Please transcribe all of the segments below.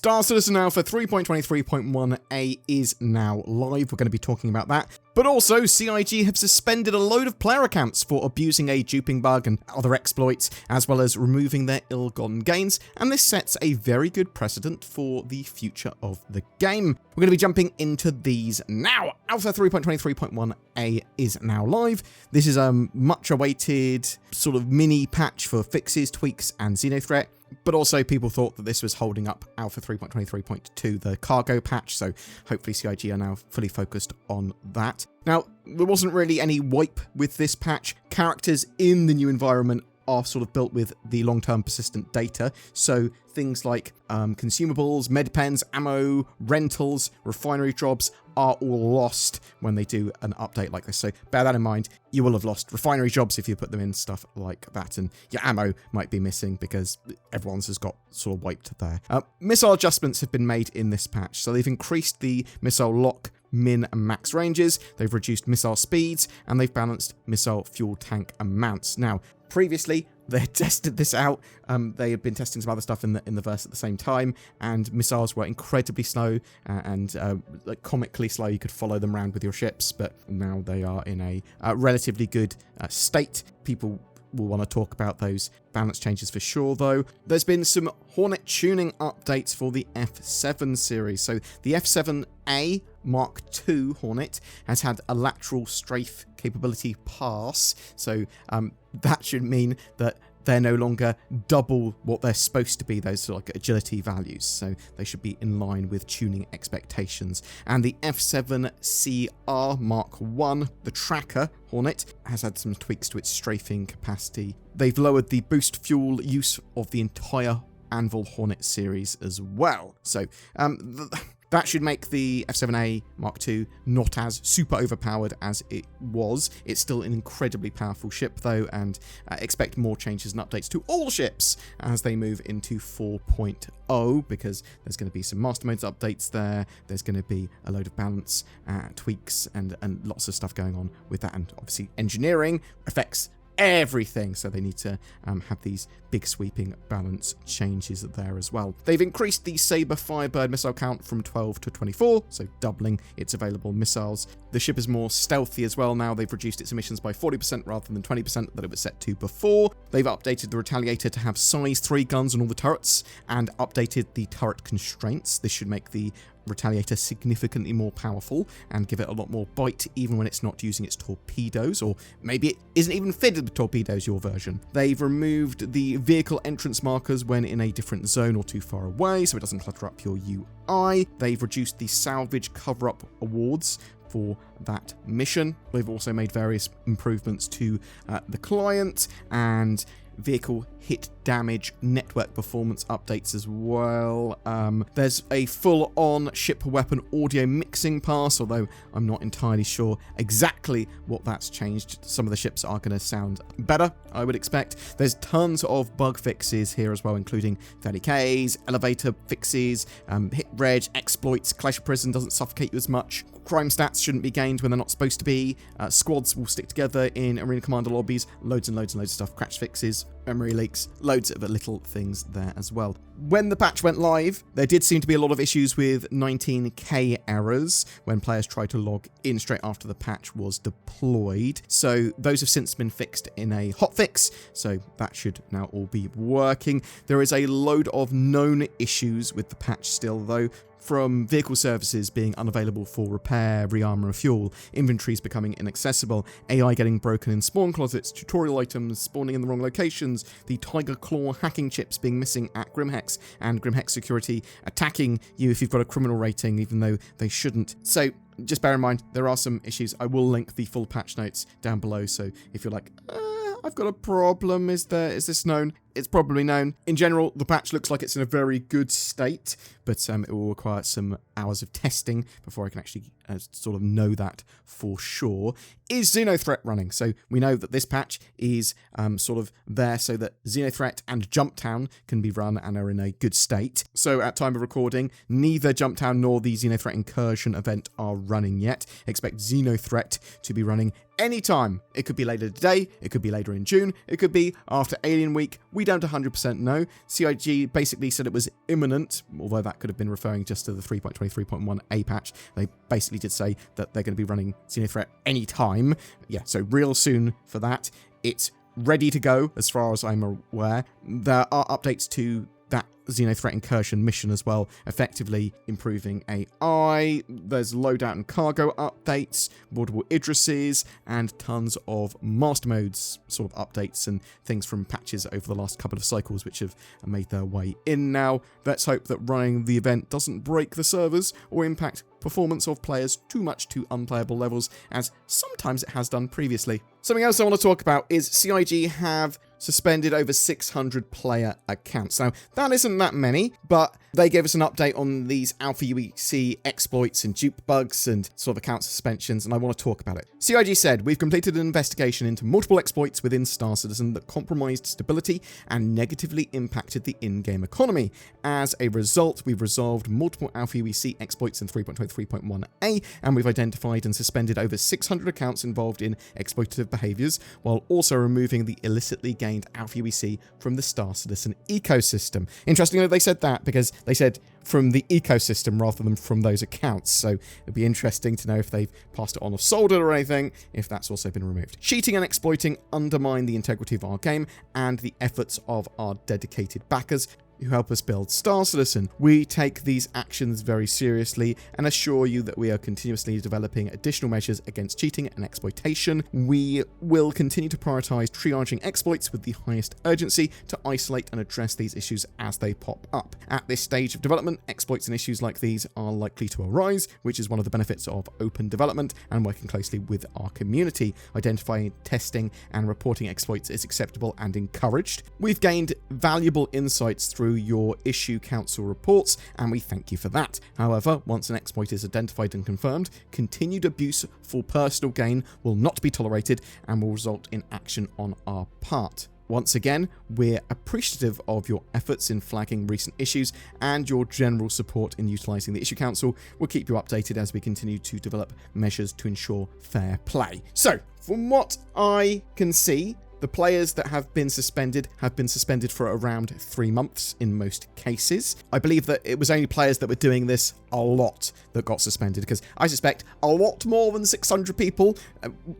Star Citizen Alpha 3.23.1a is now live. We're going to be talking about that. But also, CIG have suspended a load of player accounts for abusing a duping bug and other exploits, as well as removing their ill-gotten gains, and this sets a very good precedent for the future of the game. We're going to be jumping into these now. Alpha 3.23.1a is now live. This is a much-awaited sort of mini patch for fixes, tweaks, and Xenothreat. But also people thought that this was holding up Alpha 3.23.2, the cargo patch, so hopefully CIG are now fully focused on that. Now, there wasn't really any wipe with this patch. Characters in the new environment are sort of built with the long-term persistent data, so things like consumables, med pens, ammo, rentals, refinery jobs are all lost when they do an update like this. So bear that in mind. You will have lost refinery jobs if you put them in, stuff like that, and your ammo might be missing because everyone's has got sort of wiped there. Missile adjustments have been made in this patch, so they've increased the missile lock, min and max ranges, they've reduced missile speeds, and they've balanced missile fuel tank amounts. Now, previously, they had tested this out. They had been testing some other stuff in the verse at the same time, and missiles were incredibly slow and like comically slow. You could follow them around with your ships, but now they are in a relatively good state. People will want to talk about those balance changes for sure, though. There's been some Hornet tuning updates for the F7 series. So the F7A Mark II Hornet has had a lateral strafe capability pass, so that should mean that they're no longer double what they're supposed to be, those sort of like agility values, so they should be in line with tuning expectations. And the F7CR Mark I, the tracker Hornet, has had some tweaks to its strafing capacity. They've lowered the boost fuel use of the entire Anvil Hornet series as well. So that should make the F7A Mark II not as super overpowered as it was. It's still an incredibly powerful ship though, and expect more changes and updates to all ships as they move into 4.0, because there's going to be some master modes updates there. There's going to be a load of balance tweaks and lots of stuff going on with that, and obviously engineering affects everything, so they need to have these big sweeping balance changes there as well. They've increased the Sabre Firebird missile count from 12 to 24, so doubling its available missiles. The ship is more stealthy as well now. They've reduced its emissions by 40% rather than 20% that it was set to before. They've updated the Retaliator to have size 3 guns on all the turrets and updated the turret constraints. This should make the Retaliator significantly more powerful and give it a lot more bite even when it's not using its torpedoes, or maybe it isn't even fitted with torpedoes, your version. They've removed the vehicle entrance markers when in a different zone or too far away, so it doesn't clutter up your UI. They've reduced the salvage cover-up awards for that mission. They've also made various improvements to the client and vehicle hit damage network performance updates as well. There's a full-on ship weapon audio mixing pass, although I'm not entirely sure exactly what that's changed. Some of the ships are going to sound better, I would expect. There's tons of bug fixes here as well, including 30Ks, elevator fixes, hit reg, exploits, Clash of Prison doesn't suffocate you as much, crime stats shouldn't be gained when they're not supposed to be, squads will stick together in Arena Commander lobbies, loads and loads and loads of stuff, crash fixes, memory leaks, loads of little things there as well. When the patch went live, there did seem to be a lot of issues with 19K errors when players tried to log in straight after the patch was deployed. So those have since been fixed in a hotfix, so that should now all be working. There is a load of known issues with the patch still though, from vehicle services being unavailable for repair, rearmor, and fuel, inventories becoming inaccessible, AI getting broken in spawn closets, tutorial items spawning in the wrong locations, the Tiger Claw hacking chips being missing at Grimhex, and Grimhex security attacking you if you've got a criminal rating, even though they shouldn't. So just bear in mind, there are some issues. I will link the full patch notes down below, so if you're like, I've got a problem, is this known? It's probably known. In general, the patch looks like it's in a very good state, but it will require some hours of testing before I can actually sort of know that for sure. Is Xenothreat running? So we know that this patch is sort of there so that Xenothreat and Jumptown can be run and are in a good state. So at time of recording, neither Jumptown nor the Xenothreat Incursion event are running yet. Expect Xenothreat to be running anytime. It could be later today, it could be later in June, it could be after Alien Week. We don't 100% know. CIG basically said it was imminent, although that could have been referring just to the 3.23.1a patch. They basically did say that they're going to be running Xenothreat anytime. Yeah, so real soon for that. It's ready to go, as far as I'm aware. There are updates to that Xenothreat incursion mission as well, effectively improving AI. There's loadout and cargo updates, boardable Idrises, and tons of master modes sort of updates and things from patches over the last couple of cycles which have made their way in now. Let's hope that running the event doesn't break the servers or impact performance of players too much to unplayable levels, as sometimes it has done previously. Something else I want to talk about is CIG have suspended over 600 player accounts. Now, that isn't that many, but they gave us an update on these Alpha UEC exploits and dupe bugs and sort of account suspensions, and I want to talk about it. CIG said, "We've completed an investigation into multiple exploits within Star Citizen that compromised stability and negatively impacted the in-game economy. As a result, we've resolved multiple Alpha UEC exploits in 3.23.1a, and we've identified and suspended over 600 accounts involved in exploitative behaviors, while also removing the illicitly gained Alpha UEC from the Star Citizen ecosystem." Interestingly, they said that because they said from the ecosystem rather than from those accounts, so it'd be interesting to know if they've passed it on or sold it or anything, if that's also been removed. "Cheating and exploiting undermine the integrity of our game and the efforts of our dedicated backers who help us build Star Citizen. We take these actions very seriously and assure you that we are continuously developing additional measures against cheating and exploitation. We will continue to prioritize triaging exploits with the highest urgency to isolate and address these issues as they pop up. At this stage of development, exploits and issues like these are likely to arise, which is one of the benefits of open development and working closely with our community. Identifying, testing, and reporting exploits is acceptable and encouraged. We've gained valuable insights through your issue council reports, and we thank you for that. However, once an exploit is identified and confirmed, continued abuse for personal gain will not be tolerated and will result in action on our part. Once again, we're appreciative of your efforts in flagging recent issues and your general support in utilising the Issue Council. We'll keep you updated as we continue to develop measures to ensure fair play." So, from what I can see, the players that have been suspended for around 3 months in most cases. I believe that it was only players that were doing this a lot that got suspended, because I suspect a lot more than 600 people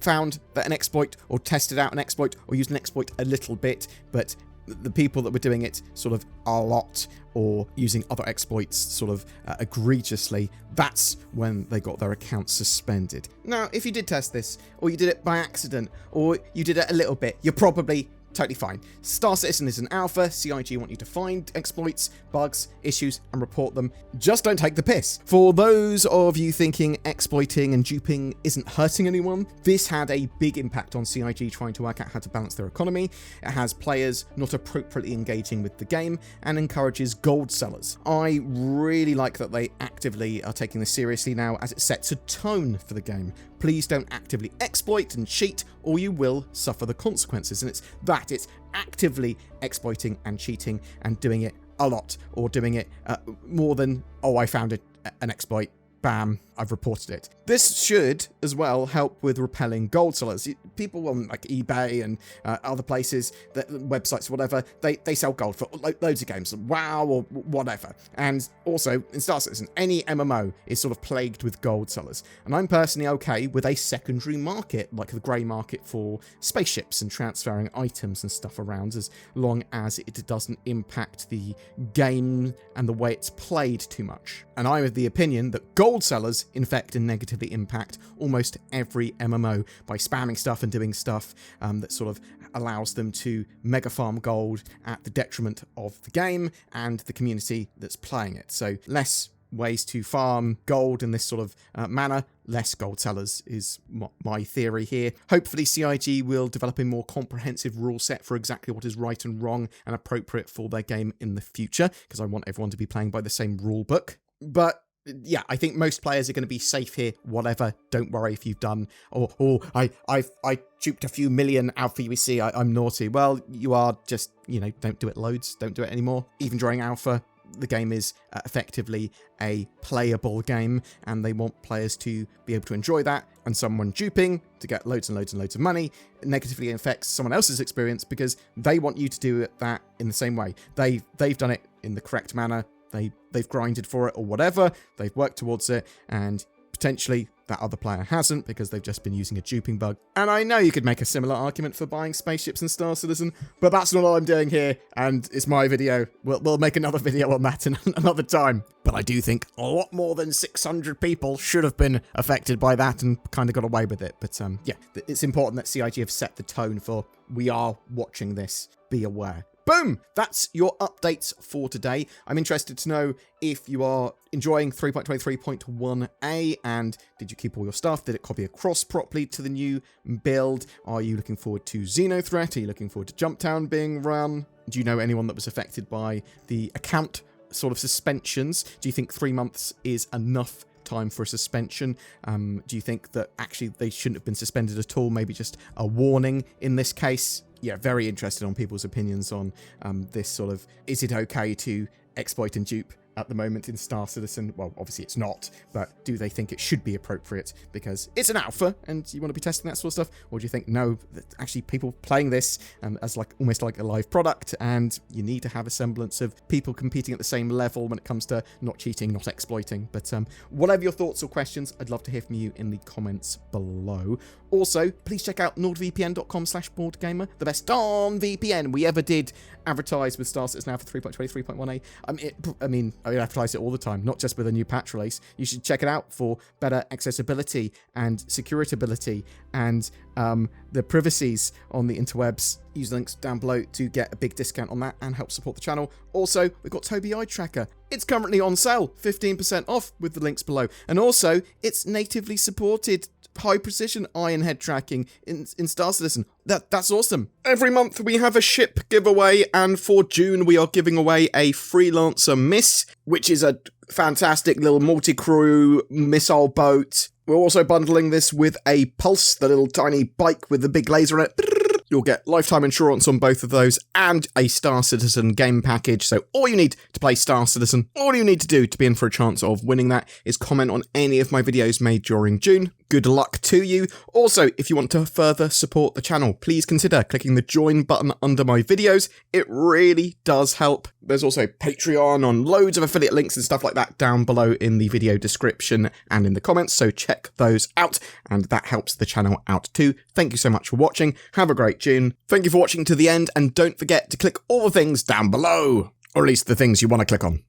found that an exploit or tested out an exploit or used an exploit a little bit, but the people that were doing it sort of a lot or using other exploits sort of egregiously, that's when they got their accounts suspended. Now, if you did test this, or you did it by accident, or you did it a little bit, you're probably totally fine. Star Citizen is an alpha. CIG want you to find exploits, bugs, issues, and report them. Just don't take the piss. For those of you thinking exploiting and duping isn't hurting anyone, this had a big impact on CIG trying to work out how to balance their economy. It has players not appropriately engaging with the game and encourages gold sellers. I really like that they actively are taking this seriously now, as it sets a tone for the game. Please don't actively exploit and cheat, or you will suffer the consequences. And it's actively exploiting and cheating and doing it a lot, or doing it more than, "Oh, I found an exploit, bam, I've reported it." This should as well help with repelling gold sellers. People on like eBay and other places, websites, whatever, they sell gold for loads of games, WoW or whatever. And also in Star Citizen, any MMO is sort of plagued with gold sellers. And I'm personally okay with a secondary market, like the grey market for spaceships and transferring items and stuff around, as long as it doesn't impact the game and the way it's played too much. And I'm of the opinion that gold sellers infect and negatively impact almost every MMO by spamming stuff and doing stuff that sort of allows them to mega farm gold at the detriment of the game and the community that's playing it. So less ways to farm gold in this sort of manner, less gold sellers is my theory here. Hopefully CIG will develop a more comprehensive rule set for exactly what is right and wrong and appropriate for their game in the future, because I want everyone to be playing by the same rule book. But yeah, I think most players are going to be safe here, whatever. Don't worry if you've done, I duped a few million Alpha UEC, I'm naughty. Well, you are just, don't do it loads, don't do it anymore. Even during Alpha, the game is effectively a playable game, and they want players to be able to enjoy that, and someone duping to get loads and loads and loads of money negatively affects someone else's experience because they want you to do that in the same way. They've done it in the correct manner, they've grinded for it or whatever, they've worked towards it, and potentially that other player hasn't because they've just been using a duping bug. And I know you could make a similar argument for buying spaceships in Star Citizen, but that's not all I'm doing here, and it's my video. We'll make another video on that in another time. But I do think a lot more than 600 people should have been affected by that and kind of got away with it. But yeah, it's important that CIG have set the tone for we are watching this, be aware. Boom! That's your updates for today. I'm interested to know if you are enjoying 3.23.1a, and did you keep all your stuff? Did it copy across properly to the new build? Are you looking forward to Xenothreat? Are you looking forward to Jumptown being run? Do you know anyone that was affected by the account sort of suspensions? Do you think 3 months is enough time for a suspension? Do you think that actually they shouldn't have been suspended at all? Maybe just a warning in this case? Yeah, very interested on people's opinions on this sort of, is it okay to exploit and dupe at the moment in Star Citizen? Well, obviously it's not, but do they think it should be appropriate because it's an alpha and you want to be testing that sort of stuff? Or do you think, no, that actually people playing this as like almost like a live product, and you need to have a semblance of people competing at the same level when it comes to not cheating, not exploiting? But whatever your thoughts or questions, I'd love to hear from you in the comments below. Also, please check out nordvpn.com/BoredGamer, the best darn VPN we ever did advertise with Star Citizen now for 3.23.1a. I advertise it all the time, not just with a new patch release. You should check it out for better accessibility and securitability and the privacies on the interwebs. Use the links down below to get a big discount on that and help support the channel. Also, we've got Toby Eye Tracker. It's currently on sale, 15% off with the links below. And also, it's natively supported high precision iron head tracking in Star Citizen. That's awesome. Every month we have a ship giveaway, and for June we are giving away a Freelancer Miss, which is a fantastic little multi-crew missile boat. We're also bundling this with a Pulse, the little tiny bike with the big laser on it. You'll get lifetime insurance on both of those and a Star Citizen game package. So all you need to play Star Citizen, all you need to do to be in for a chance of winning that is comment on any of my videos made during June. Good luck to you. Also, if you want to further support the channel, please consider clicking the join button under my videos. It really does help. There's also Patreon on loads of affiliate links and stuff like that down below in the video description and in the comments, so check those out, and that helps the channel out too. Thank you so much for watching. Have a great June. Thank you for watching to the end, and don't forget to click all the things down below, or at least the things you want to click on.